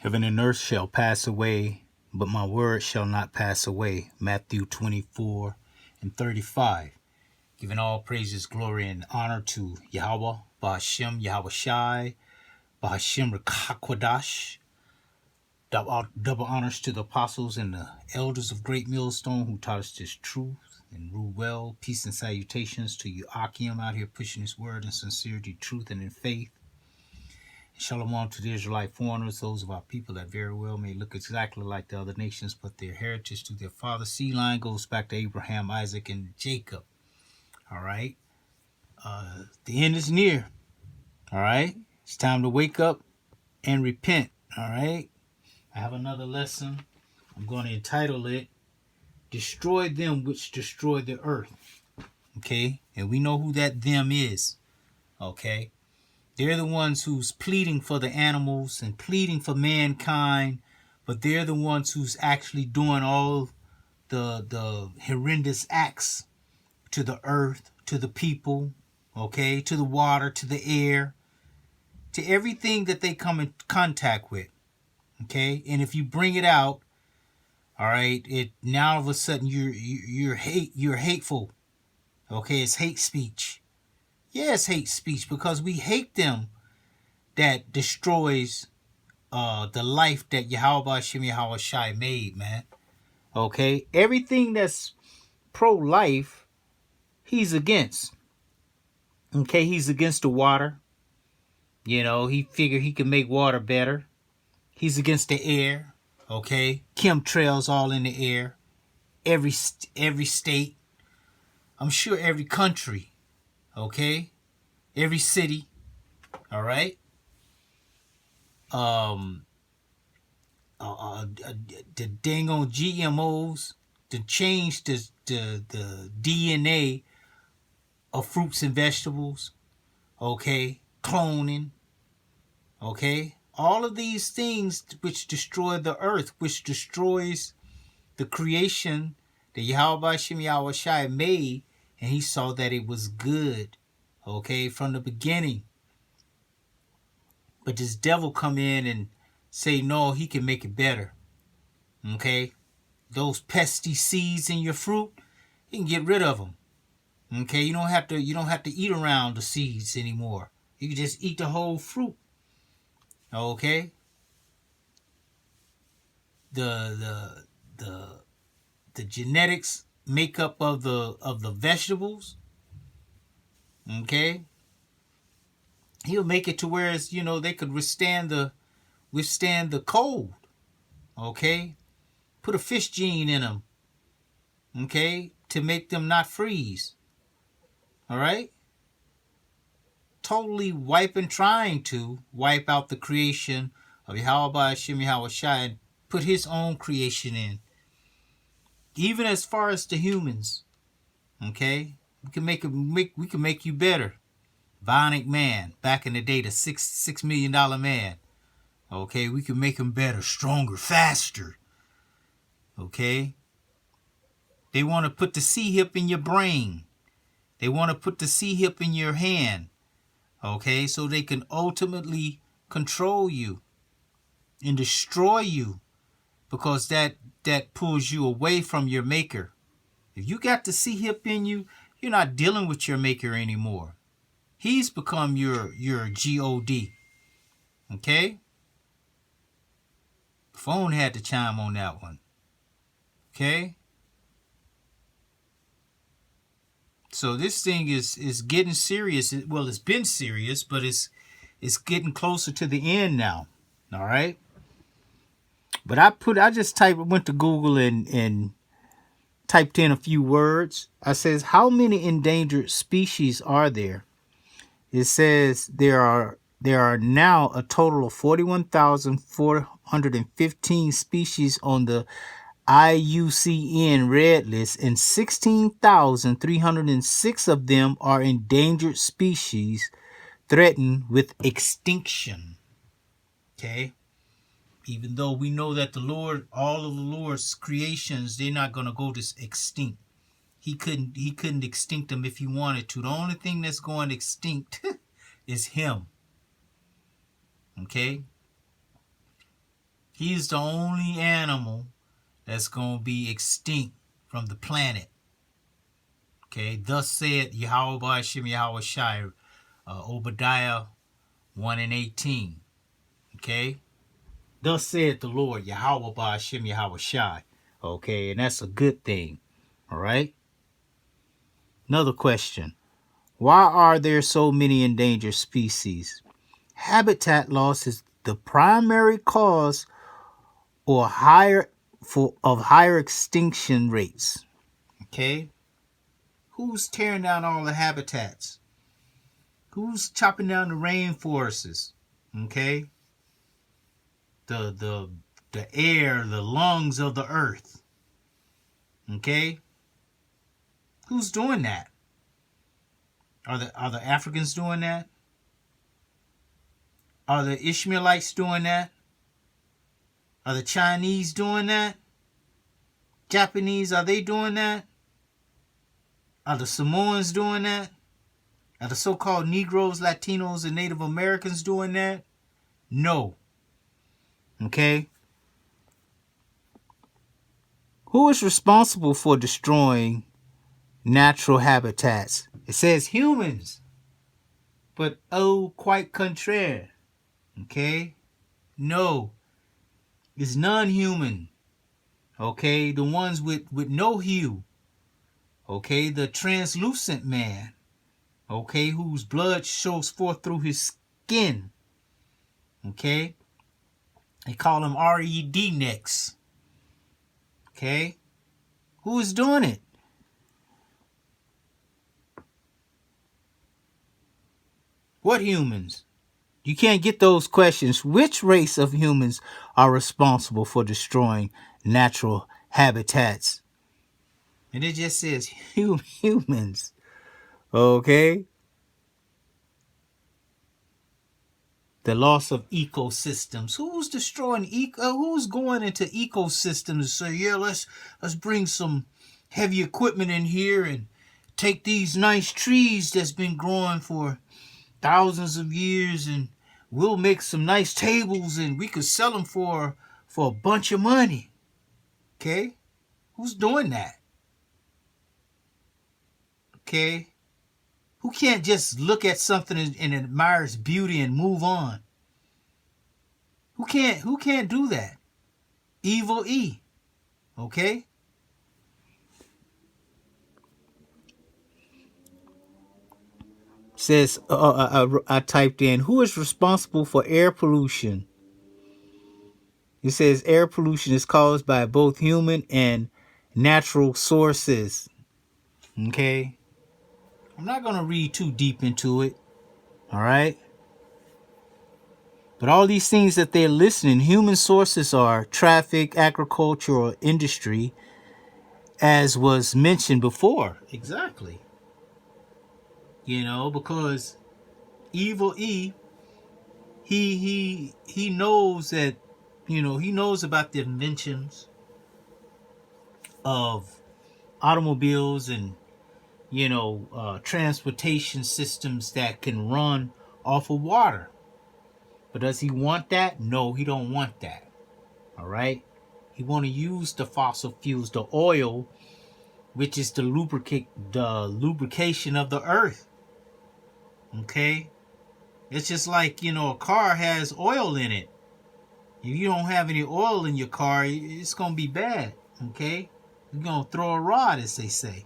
Heaven and earth shall pass away, but my word shall not pass away. Matthew 24:35. Giving all praises, glory, and honor to Yahawah, Bahashem, YAHAWASHI, Bahashem RAWCHAA QADASH. Double honors to the apostles and the elders of Great Millstone who taught us this truth and rule well. Peace and salutations to you, Akim, out here pushing his word in sincerity, truth, and in faith. Shalom to the Israelite foreigners, those of our people that very well may look exactly like the other nations, but their heritage to their father's seed line goes back to Abraham, Isaac, and Jacob. All right. The end is near. All right. It's time to wake up and repent. All right. I have another lesson. I'm going to entitle it, Destroy Them Which Destroy the Earth. Okay. And we know who that them is. Okay. They're the ones who's pleading for the animals and pleading for mankind, but they're the ones who's actually doing all the horrendous acts to the earth, to the people, okay, to the water, to the air, to everything that they come in contact with, okay. And if you bring it out, all right, it now all of a sudden you're hateful, okay. It's hate speech. Yes, hate speech, because we hate them that destroys the life that YAHAWASHI made, man. Okay? Everything that's pro-life, he's against. Okay? He's against the water. You know, he figured he can make water better. He's against the air. Okay? Chemtrails all in the air. Every state. I'm sure every country. Okay, every city, all right. The dang on GMOs to change the DNA of fruits and vegetables, okay. Cloning, okay. All of these things which destroy the earth, which destroys the creation that YAHAWASHI made. And he saw that it was good, okay, from the beginning. But this devil come in and say, no, he can make it better, okay? Those pesky seeds in your fruit, you can get rid of them, okay? You don't have to eat around the seeds anymore. You can just eat the whole fruit, okay? The genetics makeup of the vegetables, okay, he'll make it to where it's, you know, they could withstand the cold, okay. Put a fish gene in them, okay, to make them not freeze. All right. Totally trying to wipe out the creation of YAHAWASHI and put his own creation in. Even as far as the humans, okay, we can make you better. Bionic Man, back in the day, the $6 million man, okay, we can make him better, stronger, faster, okay. They want to put the C-hip in your brain. They want to put the C-hip in your hand, okay, so they can ultimately control you and destroy you. Because that pulls you away from your maker. If you got the C-hip in you, you're not dealing with your maker anymore. He's become your God. Okay? Phone had to chime on that one. Okay? So this thing is getting serious. Well, it's been serious, but it's getting closer to the end now. All right? But I went to Google and typed in a few words. I says, how many endangered species are there? It says there are now a total of 41,415 species on the IUCN Red List, and 16,306 of them are endangered species threatened with extinction. Okay? Even though we know that the Lord, all of the Lord's creations, they're not going to go to extinct. He couldn't extinct them if he wanted to. The only thing that's going extinct is him. Okay? He's the only animal that's going to be extinct from the planet. Okay, thus said Yahawah Ba'ashim Yahawashai, Obadiah 1 and 18. Okay, thus said the Lord Yahawah Ba'ashim Yahawashai. Okay, and that's a good thing. All right. Another question. Why are there so many endangered species? Habitat loss is the primary cause or higher extinction rates. Okay? Who's tearing down all the habitats? Who's chopping down the rainforests? Okay? The air, the lungs of the earth. Okay? Who's doing that? Are the Africans doing that? Are the Ishmaelites doing that? Are the Chinese doing that? Japanese, are they doing that? Are the Samoans doing that? Are the so-called Negroes, Latinos, and Native Americans doing that? No. Okay? Who is responsible for destroying natural habitats? It says humans. But oh, quite contraire. Okay? No. It's non-human. Okay? The ones with no hue. Okay? The translucent man. Okay? Whose blood shows forth through his skin. Okay? They call them red necks. Okay? Who is doing it? What humans? You can't get those questions. Which race of humans are responsible for destroying natural habitats? And it just says humans. Okay? The loss of ecosystems. Who's destroying who's going into ecosystems and say, yeah, let's bring some heavy equipment in here and take these nice trees that's been growing for thousands of years and we'll make some nice tables and we could sell them for a bunch of money. Okay? Who's doing that? Okay? Who can't just look at something and admire its beauty and move on? Who can't do that? Evil E. Okay? Says, I typed in, who is responsible for air pollution? It says air pollution is caused by both human and natural sources. Okay? I'm not going to read too deep into it. All right? But all these things that they're listing, human sources are traffic, agriculture, or industry, as was mentioned before. Exactly. You know, because Evil E, he knows that, you know, he knows about the inventions of automobiles and, you know, transportation systems that can run off of water. But does he want that? No, he don't want that. All right? He want to use the fossil fuels, the oil, which is the lubrication of the earth. Okay? It's just like, you know, a car has oil in it. If you don't have any oil in your car, it's going to be bad. Okay? You're going to throw a rod, as they say.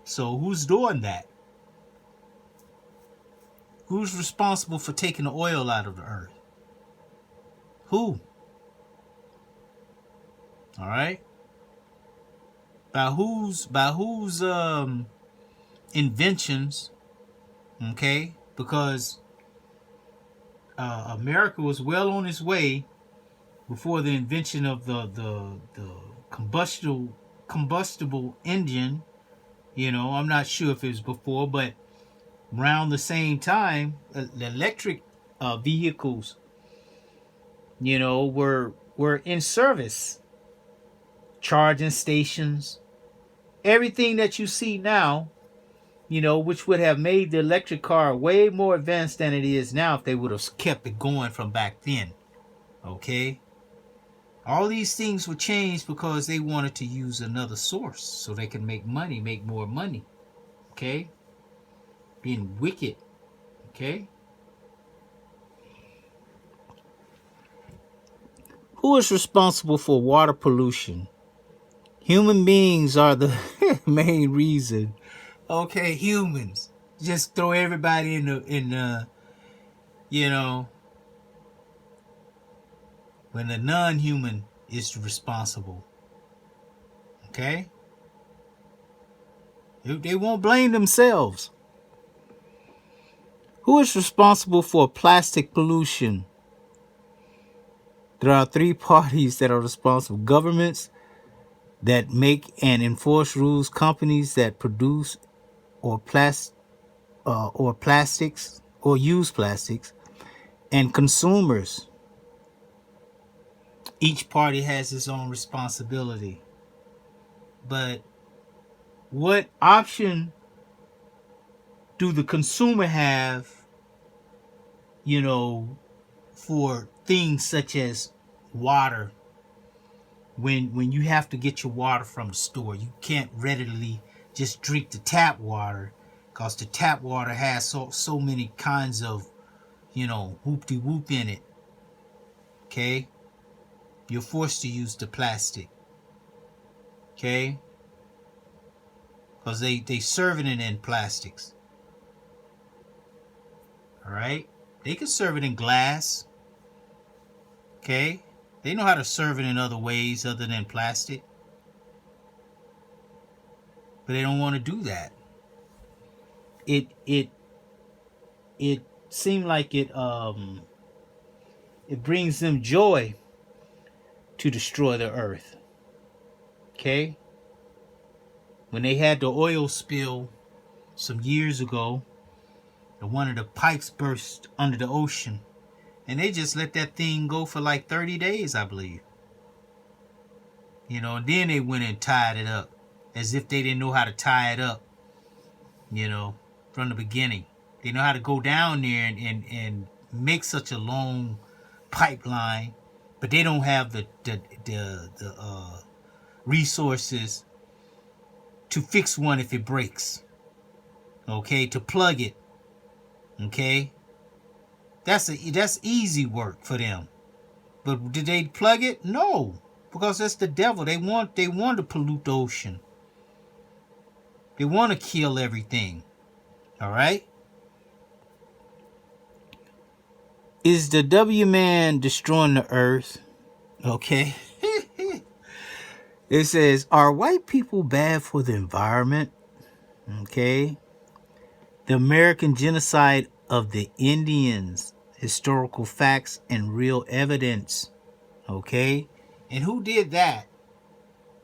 So who's doing that? Who's responsible for taking the oil out of the earth? Who? All right? By whose inventions? Okay? Because America was well on its way before the invention of the combustible engine. You know, I'm not sure if it was before, but around the same time, the electric vehicles, you know, were in service. Charging stations, everything that you see now, which would have made the electric car way more advanced than it is now if they would have kept it going from back then. Okay? All these things were changed because they wanted to use another source so they can make money, make more money. Okay? Being wicked. Okay? Who is responsible for water pollution? Human beings are the main reason. Okay, humans. Just throw everybody in the when the non-human is responsible. Okay? They won't blame themselves. Who is responsible for plastic pollution? There are 3 parties that are responsible. Governments that make and enforce rules, companies that produce or plastics or use plastics, and consumers. Each party has its own responsibility. But what option do the consumer have, for things such as water? When you have to get your water from the store, you can't readily just drink the tap water, because the tap water has so many kinds of, whoop-de-whoop in it. Okay? You're forced to use the plastic. Okay? Because they serve it in plastics. Alright? They can serve it in glass. Okay? They know how to serve it in other ways other than plastic. But they don't want to do that. It seemed like it brings them joy to destroy the earth. Okay? When they had the oil spill some years ago, and one of the pipes burst under the ocean, and they just let that thing go for like 30 days, I believe. And then they went and tied it up, as if they didn't know how to tie it up, from the beginning. They know how to go down there and make such a long pipeline, but they don't have the resources to fix one if it breaks. Okay, to plug it. Okay, that's easy work for them. But did they plug it? No, because that's the devil. They want to pollute the ocean. They want to kill everything. All right. Is the W man destroying the earth? Okay. It says, are white people bad for the environment? Okay. The American genocide of the Indians, historical facts and real evidence. Okay. And who did that?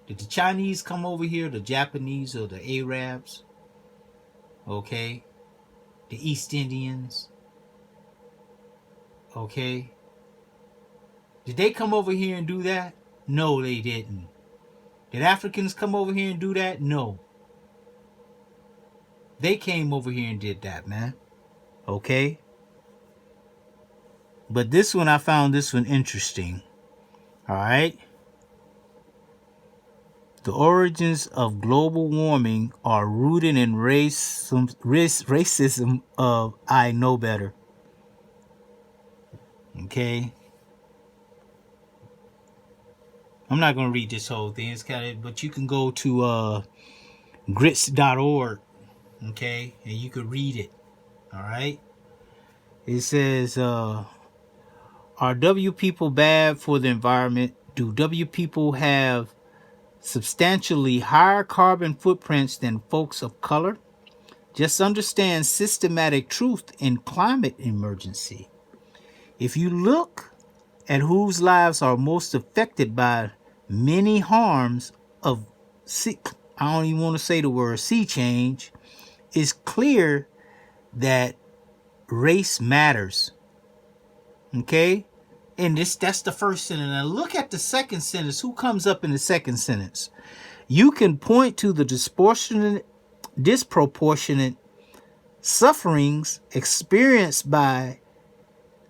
Did the Chinese come over here, the Japanese, or the Arabs? Okay. The East Indians? Okay. Did they come over here and do that? No, they didn't. Did Africans come over here and do that? No. They came over here and did that, man. Okay. But this one, I found this one interesting. All right. The origins of global warming are rooted in racism of I know better. Okay. I'm not going to read this whole thing. It's kind of, but you can go to grits.org. Okay. And you can read it. All right. It says, are W people bad for the environment? Do W people have substantially higher carbon footprints than folks of color? Just understand systematic truth in climate emergency. If you look at whose lives are most affected by many harms of I don't even want to say the word sea change, it's clear that race matters. Okay? And that's the first sentence. Now look at the second sentence. Who comes up in the second sentence? You can point to the disproportionate disproportionate sufferings experienced by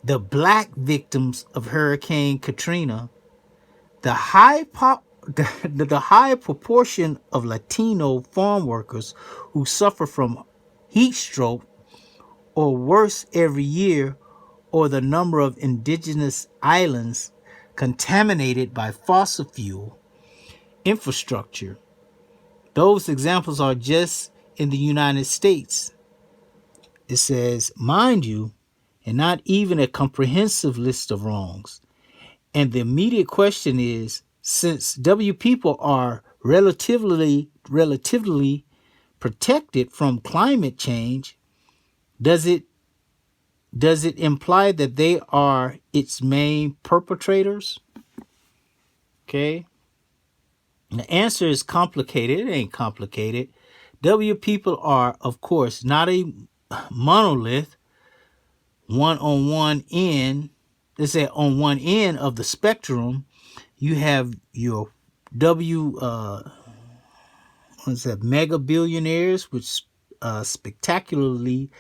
the black victims of Hurricane Katrina, the high the high proportion of Latino farm workers who suffer from heat stroke or worse every year, or the number of indigenous islands contaminated by fossil fuel infrastructure. Those examples are just in the United States. It says, mind you, and not even a comprehensive list of wrongs. And the immediate question is, since W people are relatively protected from climate change, does it imply that they are its main perpetrators? Okay. The answer is complicated. It ain't complicated. W people are, of course, not a monolith. On one end of the spectrum, you have your mega billionaires with spectacularly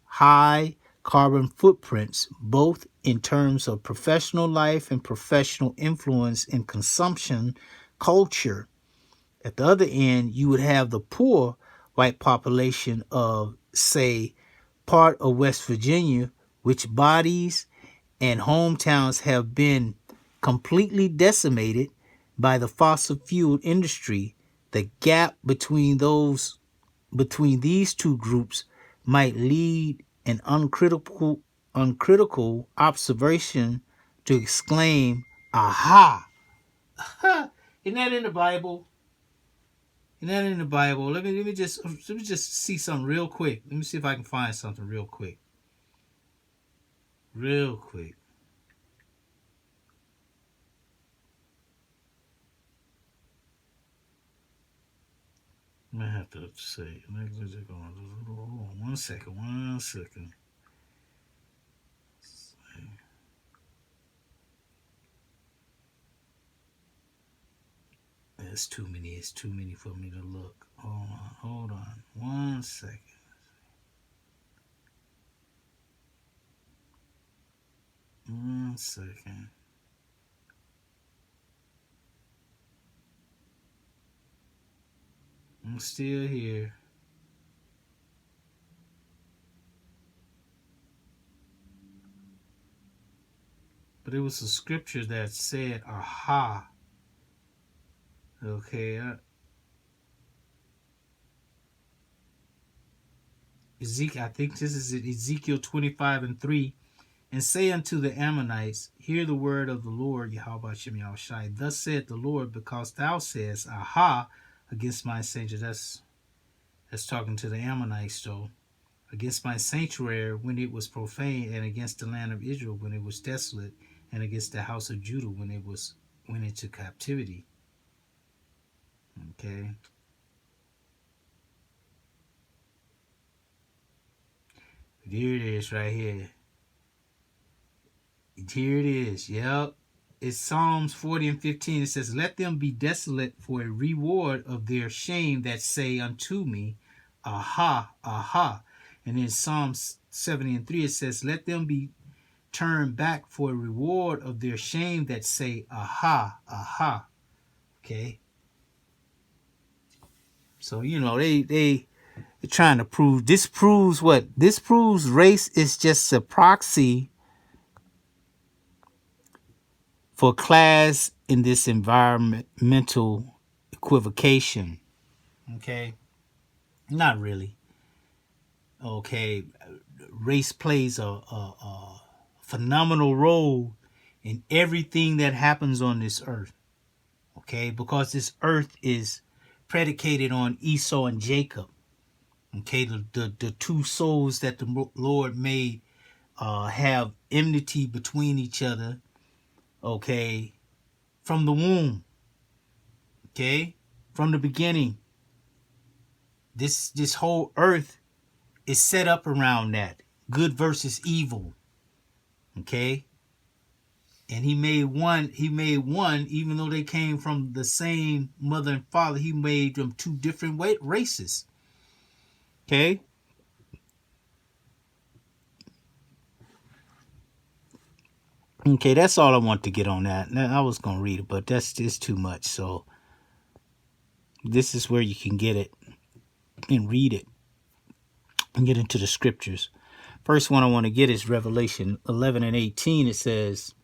high carbon footprints, both in terms of professional life and professional influence in consumption culture. At the other end, you would have the poor white population of, say, part of West Virginia, which bodies and hometowns have been completely decimated by the fossil fuel industry. The gap between these two groups might lead an uncritical observation to exclaim, "Aha!" Isn't that in the Bible? Isn't that in the Bible? Let me just see something real quick. Let me see if I can find something real quick. Real quick. I might have to say. One second. It's too many for me to look. Hold on. 1 second. One second. I'm still here. But it was a scripture that said, "Aha." Okay. I think this is Ezekiel 25:3. And say unto the Ammonites, hear the word of the Lord, YAHAWASHI. Thus said the Lord, because thou sayest, "Aha," against my sanctuary. That's talking to the Ammonites, though. Against my sanctuary when it was profaned, and against the land of Israel when it was desolate, and against the house of Judah when it went into captivity. Okay. Here it is right here. Here it is. Yep. It's Psalms 40:15. It says, "Let them be desolate for a reward of their shame that say unto me, Aha, aha." And in Psalms 70:3, it says, "Let them be turned back for a reward of their shame that say, Aha, aha." Okay. So, they're trying to prove, this proves what? This proves race is just a proxy for class in this environmental equivocation. Okay. Not really. Okay. Race plays a phenomenal role in everything that happens on this earth. Okay. Because this earth is predicated on Esau and Jacob. Okay. The two souls that the Lord made have enmity between each other. Okay. From the womb. Okay. From the beginning. This whole earth is set up around that. Good versus evil. Okay? And he made one, even though they came from the same mother and father, he made them two different races. Okay? Okay, that's all I want to get on that. Now, I was going to read it, but that's just too much. So this is where you can get it and read it and get into the scriptures. First one I want to get is Revelation 11 and 18. It says,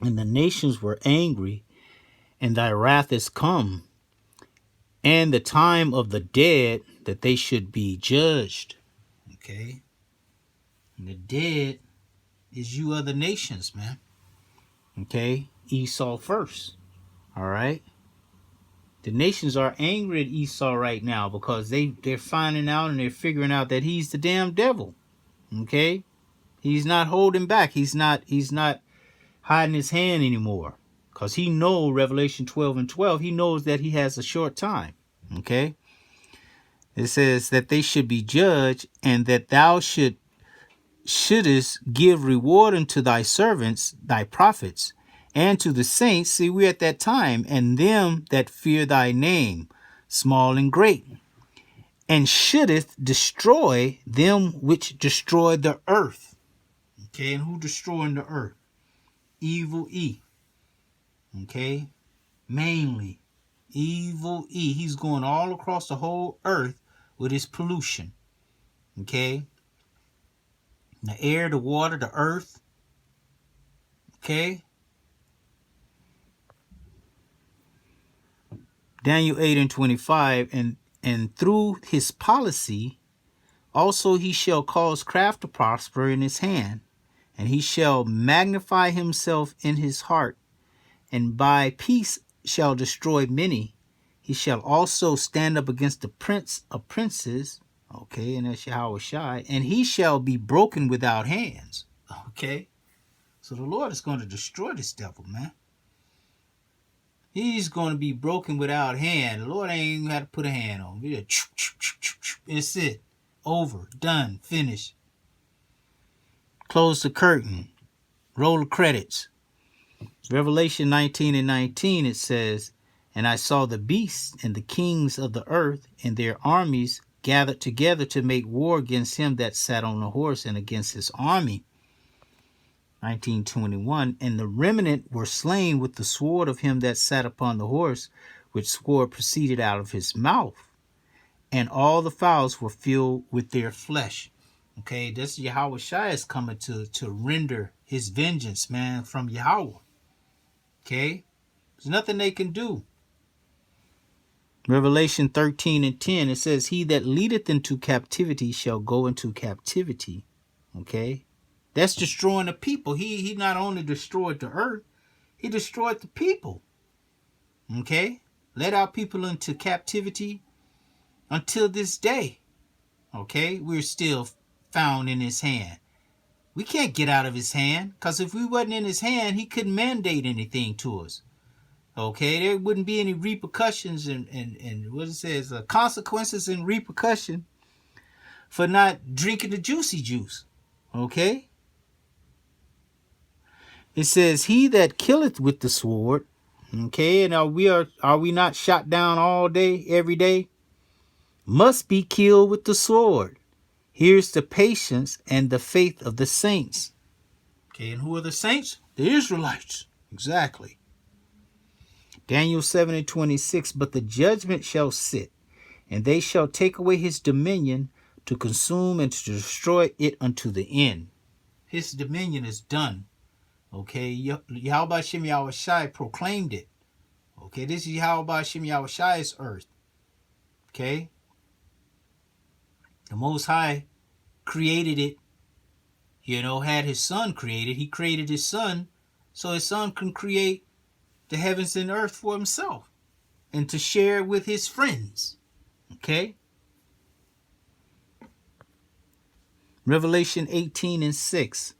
"And the nations were angry, and thy wrath is come, and the time of the dead that they should be judged." Okay? And the dead is you other nations, man. Okay? Esau first. All right? The nations are angry at Esau right now because they're finding out and they're figuring out that he's the damn devil. Okay? He's not holding back. He's not hiding his hand anymore. Because he knows, Revelation 12 and 12, he knows that he has a short time. Okay? It says that they should be judged, and that thou shouldest give reward unto thy servants, thy prophets, and to the saints. See, we're at that time, and them that fear thy name, small and great, and shouldest destroy them which destroy the earth. Okay, and who destroying the earth? Evil E. Okay, mainly evil E. He's going all across the whole earth with his pollution. Okay, the air, the water, the earth. Okay. Daniel 8 and 25, and through his policy also he shall cause craft to prosper in his hand, and he shall magnify himself in his heart, and by peace shall destroy many. He shall also stand up against the prince of princes, okay, and that's YAHAWASHI, and he shall be broken without hands. Okay, so the Lord is going to destroy this devil, man. He's going to be broken without hand. The Lord ain't even had to put a hand on him. It's it. Over. Done. Finished. Close the curtain. Roll the credits. Revelation 19 and 19, it says, "And I saw the beasts and the kings of the earth and their armies gathered together to make war against him that sat on the horse and against his army." 19:21, "And the remnant were slain with the sword of him that sat upon the horse, which sword proceeded out of his mouth. And all the fowls were filled with their flesh." Okay, this YAHAWASHI is coming to render his vengeance, man, from Yahweh. Okay, there's nothing they can do. Revelation 13 and 10, it says, "He that leadeth into captivity shall go into captivity." Okay, that's destroying the people. He not only destroyed the earth, he destroyed the people. Okay, led our people into captivity until this day. Okay, we're still found in his hand. We can't get out of his hand, because if we wasn't in his hand, he couldn't mandate anything to us. Okay, there wouldn't be any repercussions and what it says, consequences and repercussion for not drinking the juicy juice. Okay, it says, "He that killeth with the sword." Okay, and are we not shot down all day, every day? "Must be killed with the sword. Here's the patience and the faith of the saints." Okay, and who are the saints? The Israelites. Exactly. Daniel 7 and 26, "But the judgment shall sit, and they shall take away his dominion to consume and to destroy it unto the end." His dominion is done. Okay, YAHAWASHI proclaimed it. Okay, this is YAHAWASHI's earth. Okay, the Most High created it, had his son created. He created his son so his son can create the heavens and earth for himself and to share with his friends. Okay? Revelation 18 and 6.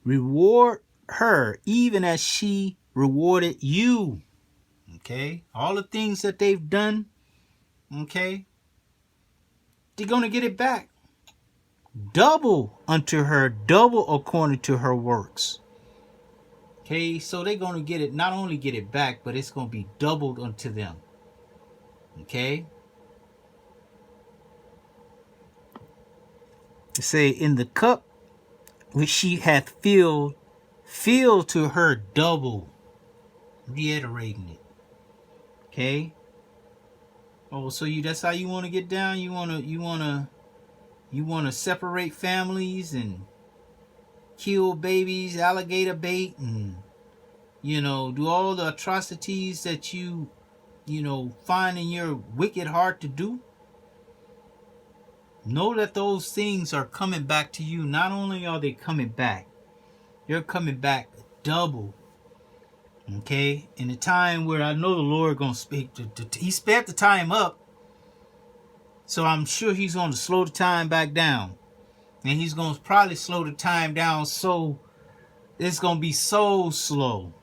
"Reward her even as she rewarded you." Okay? All the things that they've done, okay? They're going to get it back. "Double unto her, double according to her works." Okay, so they're going to get it, not only get it back, but it's going to be doubled unto them. Okay. Say, in the cup which she hath filled, fill to her double. Reiterating it. Okay. Oh, so that's how you want to get down? You want to separate families and kill babies, alligator bait, and do all the atrocities that you find in your wicked heart to do? Know that those things are coming back to you. Not only are they coming back, they're coming back double. Okay? In a time where I know the Lord going to speak. He sped the time up. So I'm sure he's going to slow the time back down. And he's going to probably slow the time down so it's going to be so slow.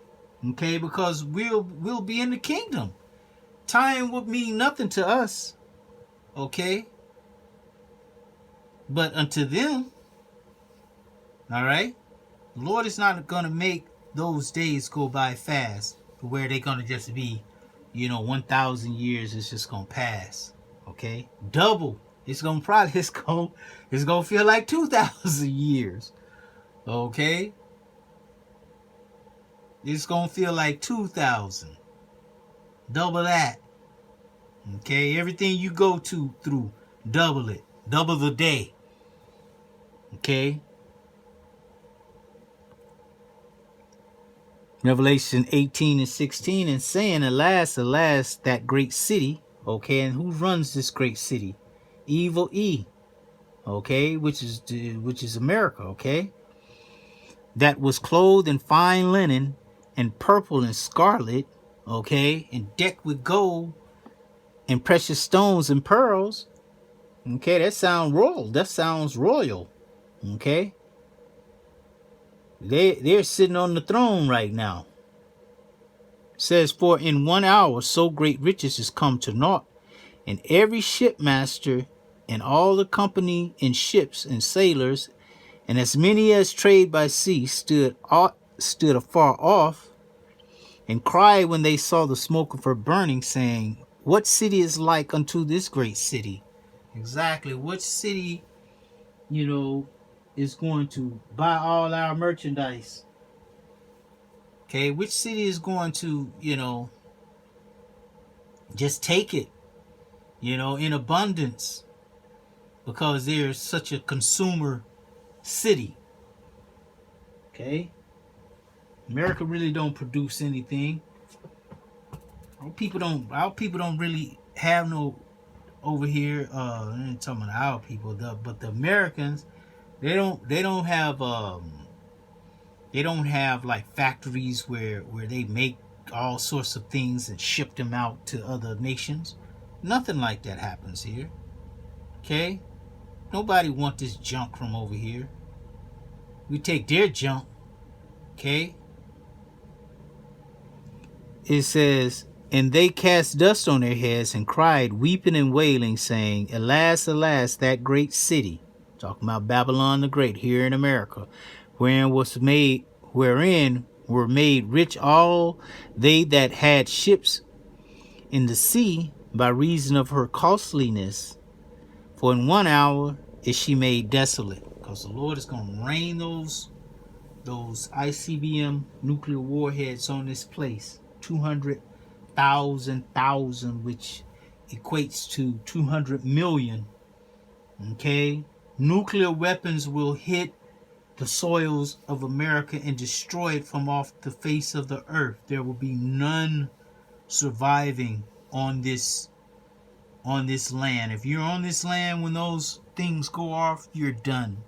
Okay? Because we'll be in the kingdom. Time would mean nothing to us. Okay? But unto them, all right, the Lord is not going to make those days go by fast, where they're going to just be, 1,000 years is just going to pass. Okay, double. It's going to feel like 2,000 years. Okay, it's going to feel like 2,000. Double that. Okay, everything you go through, double it. Double the day. Okay. Revelation 18 and 16, and saying, alas, alas, that great city. Okay, and who runs this great city? Evil E. Okay, which is America. Okay, that was clothed in fine linen and purple and scarlet. Okay, and decked with gold and precious stones and pearls. Okay, that sounds royal. That sounds royal. Okay, they're sitting on the throne right now. It says, for in 1 hour so great riches is come to naught, and every shipmaster and all the company in ships and sailors, and as many as trade by sea, stood afar off, and cried when they saw the smoke of her burning, saying, what city is like unto this great city? Exactly. What city, is going to buy all our merchandise? Okay, which city is going to, just take it, in abundance, because they're such a consumer city. Okay, America really don't produce anything. Our people don't really have no over here. I'm talking about our people, but the Americans, they don't have like factories where they make all sorts of things and ship them out to other nations. Nothing like that happens here. Okay? Nobody want this junk from over here. We take their junk. Okay? It says, and they cast dust on their heads and cried, weeping and wailing, saying, alas, alas, that great city. Talking about Babylon the Great here in America, wherein were made rich all they that had ships in the sea by reason of her costliness. For in 1 hour is she made desolate. Because the Lord is going to rain those ICBM nuclear warheads on this place. 200,000, which equates to 200 million. Okay? Nuclear weapons will hit the soils of America and destroy it from off the face of the earth. There will be none surviving on this land. If you're on this land when those things go off, you're done.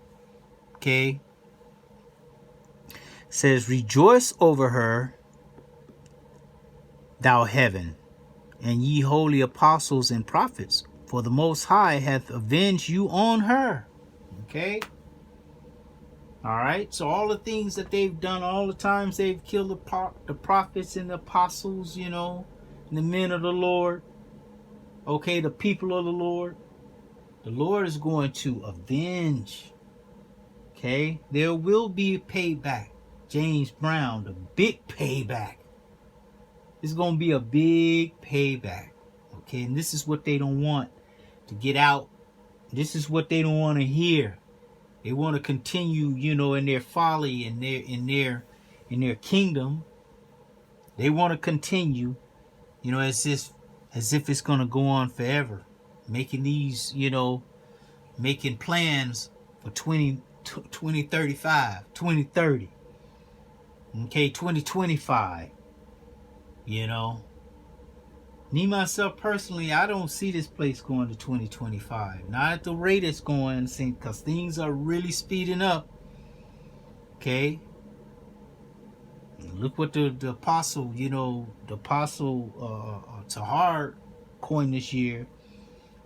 Okay? It says, rejoice over her, thou heaven, and ye holy apostles and prophets, for the Most High hath avenged you on her. Okay? All right? So all the things that they've done, all the times they've killed the prophets and the apostles, and the men of the Lord, okay, the people of the Lord is going to avenge. Okay? There will be payback. James Brown, the big payback. It's going to be a big payback. Okay, and this is what they don't want to get out. This is what they don't want to hear. They want to continue, in their folly, in their kingdom. They want to continue, as if it's going to go on forever, making these, making plans for 2035, 2030, okay, 2025. Me myself personally, I don't see this place going to 2025. Not at the rate it's going, because things are really speeding up. Okay. Look what the apostle, Tahar coined this year,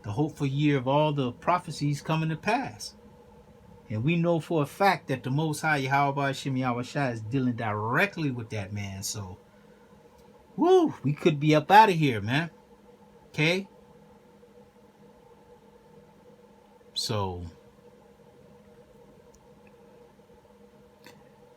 the hopeful year of all the prophecies coming to pass. And we know for a fact that the Most High YAHAWASHI is dealing directly with that man. So, woo, we could be up out of here, man. Okay? So,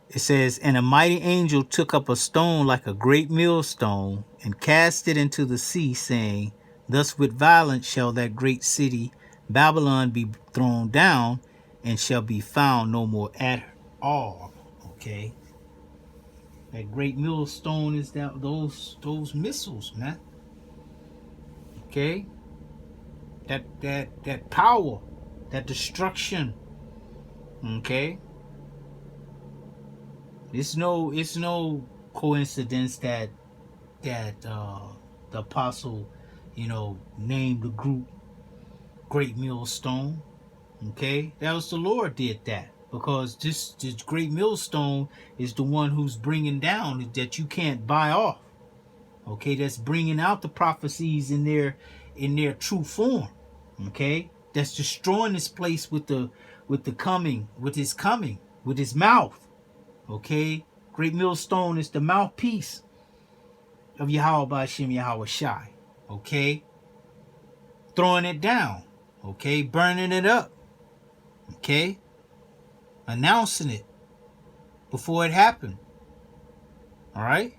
it says, and a mighty angel took up a stone like a great millstone and cast it into the sea, saying, thus with violence shall that great city Babylon be thrown down, and shall be found no more at all. Okay? That great millstone is that those missiles, man. Okay? That power, that destruction. Okay? It's no coincidence that the apostle, named the group Great Millstone. Okay? That was the Lord did that. Because this great millstone is the one who's bringing down that you can't buy off. Okay, that's bringing out the prophecies in their true form. Okay, that's destroying this place with his mouth. Okay, great millstone is the mouthpiece of YAHAWASHI. Okay, throwing it down. Okay, burning it up. Okay. Announcing it before it happened. All right.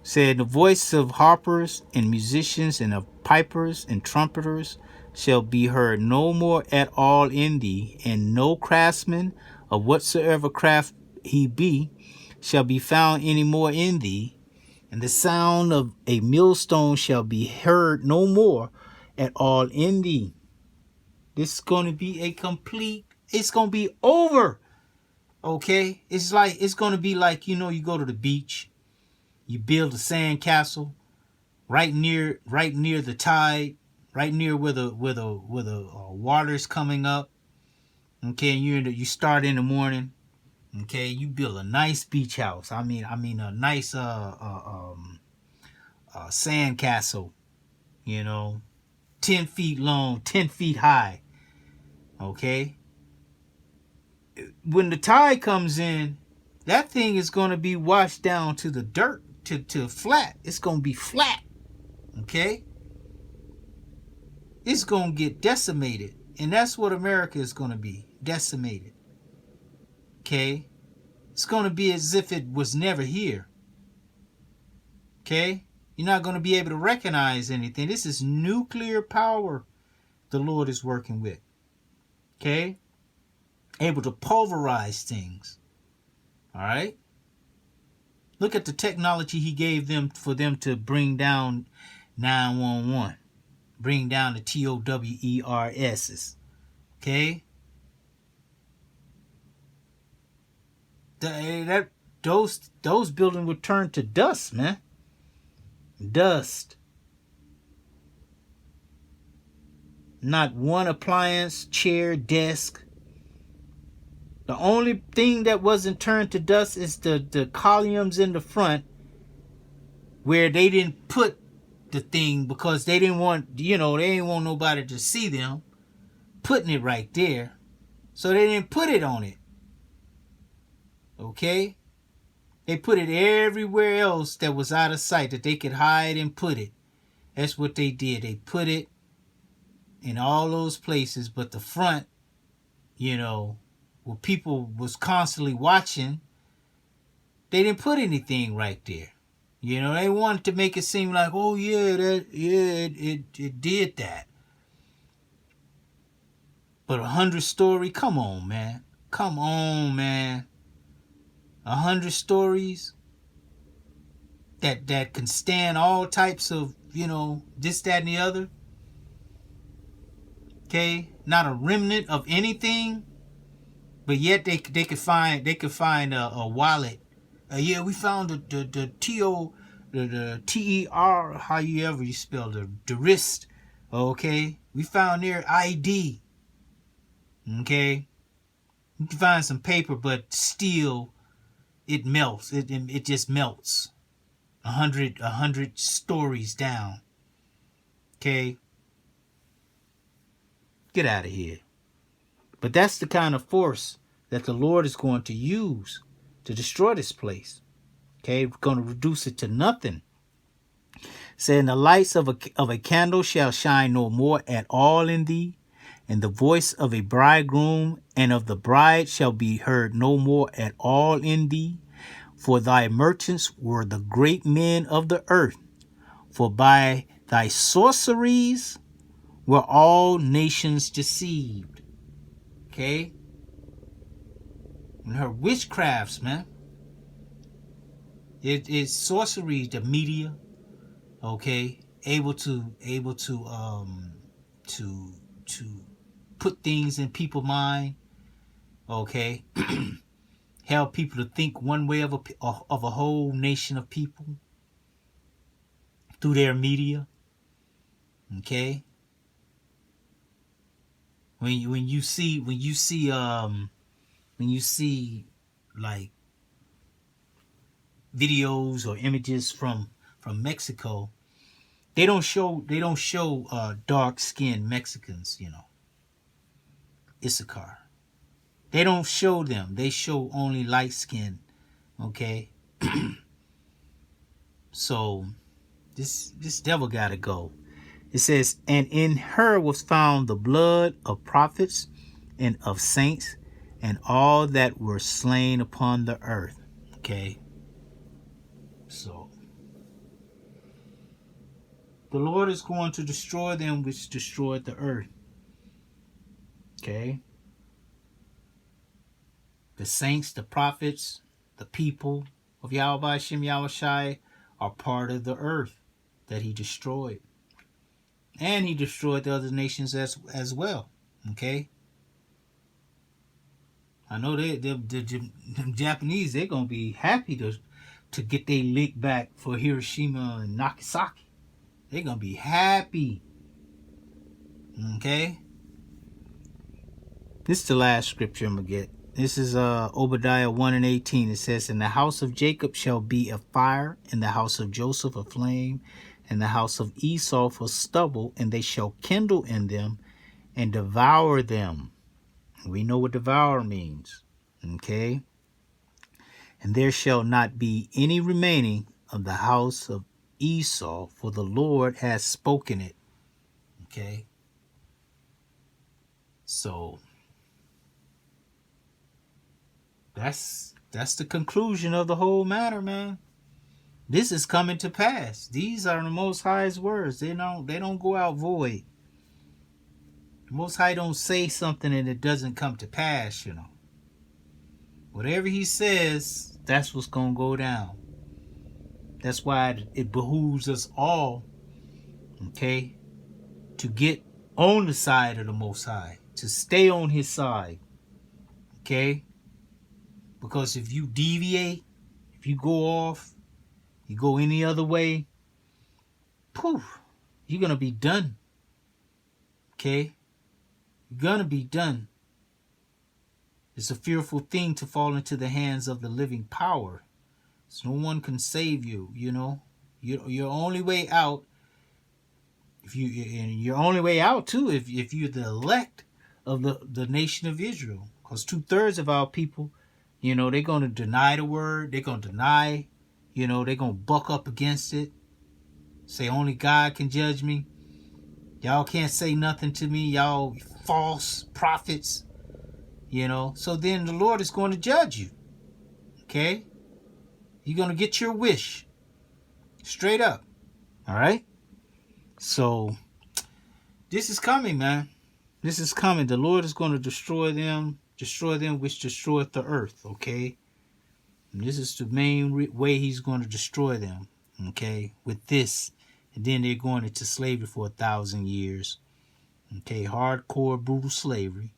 Said the voice of harpers and musicians and of pipers and trumpeters shall be heard no more at all in thee, and no craftsman of whatsoever craft he be shall be found any more in thee, and the sound of a millstone shall be heard no more at all in thee. This is going to be it's going to be over. Okay? It's going to be like, you go to the beach, you build a sand castle right near the tide, right near where the water's coming up. Okay, and you start in the morning. Okay, you build a nice beach house. I mean a nice sand castle, 10 feet long, 10 feet high. Okay. When the tide comes in, that thing is going to be washed down to the dirt, to flat. It's going to be flat. Okay. It's going to get decimated. And that's what America is going to be. Decimated. Okay. It's going to be as if it was never here. Okay. You're not going to be able to recognize anything. This is nuclear power the Lord is working with. Okay? Able to pulverize things. All right? Look at the technology he gave them for them to bring down 911. Bring down the TOWERSs. Okay? Those buildings would turn to dust, man. Dust. Not one appliance, chair, desk. The only thing that wasn't turned to dust is the columns in the front, where they didn't put the thing because they didn't want, they didn't want nobody to see them putting it right there. So they didn't put it on it. Okay? They put it everywhere else that was out of sight that they could hide and put it. That's what they did. They put it in all those places, but the front, where people was constantly watching, they didn't put anything right there. You know, they wanted to make it seem like, oh yeah, it did that. But 100 story, come on, man. Come on, man. 100 stories that can stand all types of, you know, this, that, and the other. Okay, not a remnant of anything, but yet they could find a wallet. Yeah, we found the TER, how you spell the wrist. Okay, we found their ID. Okay, you can find some paper, but still, it melts. It just melts. 100 stories down. Okay, get out of here. But that's the kind of force that the Lord is going to use to destroy this place. Okay, we're going to reduce it to nothing. Saying the lights of a candle shall shine no more at all in thee, and the voice of a bridegroom and of the bride shall be heard no more at all in thee. For thy merchants were the great men of the earth, for by thy sorceries were all nations deceived. Okay? And her witchcrafts, man. It's sorcery, the media, okay, able to put things in people's mind, okay, help people to think one way of a whole nation of people through their media, okay. When you see like videos or images from Mexico, they don't show dark skinned Mexicans, you know, Issachar. They don't show them. They show only light skin. Okay. So this devil gotta go. It says, and in her was found the blood of prophets and of saints and all that were slain upon the earth. Okay. So the Lord is going to destroy them which destroyed the earth. Okay. The saints, the prophets, the people of YAHAWASHI are part of the earth that he destroyed. And he destroyed the other nations as well. Okay. I know the Japanese, they're going to be happy to get their lick back for Hiroshima and Nagasaki. They're going to be happy. Okay. This is the last scripture I'm going to get. This is Obadiah 1:18. It says, in the house of Jacob shall be a fire, in the house of Joseph a flame, in the house of Esau for stubble, and they shall kindle in them and devour them. We know what devour means. Okay. And there shall not be any remaining of the house of Esau, for the Lord has spoken it. Okay. So that's the conclusion of the whole matter, man. This is coming to pass. These are the Most High's words. They don't go out void. The Most High don't say something and it doesn't come to pass, you know. Whatever he says, that's what's going to go down. That's why it behooves us all, okay, to get on the side of the Most High, to stay on his side, okay? Because if you deviate, if you go off, you go any other way, poof, you're going to be done, okay? You're going to be done. It's a fearful thing to fall into the hands of the living power. So no one can save you, you know. Your only way out, your only way out too, if you're the elect of the nation of Israel. Because 2/3 of our people, you know, they're going to deny the word. They're going to deny, you know, they're going to buck up against it. Say only God can judge me. Y'all can't say nothing to me. Y'all false prophets. You know, so then the Lord is going to judge you. Okay? You're going to get your wish. Straight up. All right? So, this is coming, man. This is coming. The Lord is going to destroy them which destroyeth the earth. Okay? And this is the main way he's going to destroy them. Okay? With this. And then they're going into slavery for 1,000 years. Okay? Hardcore, brutal slavery.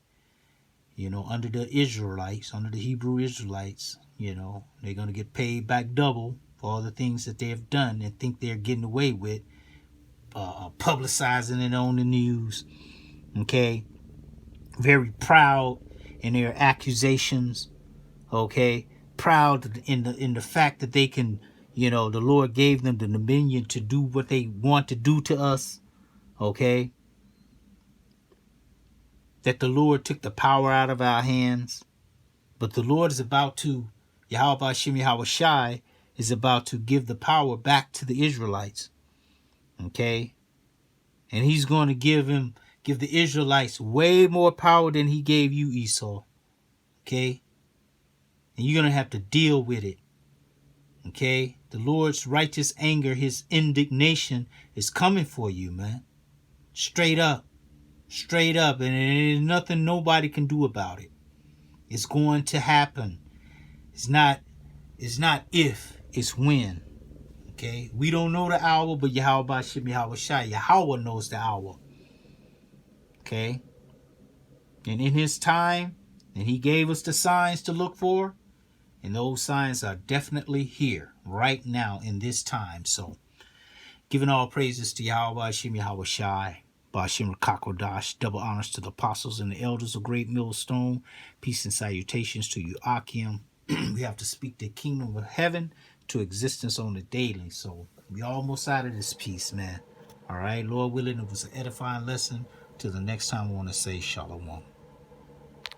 You know, under the Israelites, under the Hebrew Israelites, you know, they're going to get paid back double for all the things that they have done and think they're getting away with, publicizing it on the news. Okay, very proud in their accusations. Okay, proud in the fact that they can, you know, the Lord gave them the dominion to do what they want to do to us. Okay. That the Lord took the power out of our hands. But the Lord is about to, YAHAWASHI is about to give the power back to the Israelites. Okay? And he's going to give the Israelites way more power than he gave you, Esau. Okay? And you're going to have to deal with it. Okay? The Lord's righteous anger, his indignation is coming for you, man. Straight up. Straight up. And there's nothing nobody can do about it. It's going to happen. It's not if, it's when. Okay? We don't know the hour, but Yahawah knows the hour. Okay? And in his time, and he gave us the signs to look for, and those signs are definitely here, right now, in this time. So, giving all praises to YAHAWASHI. RAWCHAA QADASH, double honors to the apostles and the elders of Great Millstone. Peace and salutations to you, Akim. We have to speak the kingdom of heaven to existence on the daily. So we almost out of this piece, man. All right, Lord willing, it was an edifying lesson. Till the next time, I want to say shalom.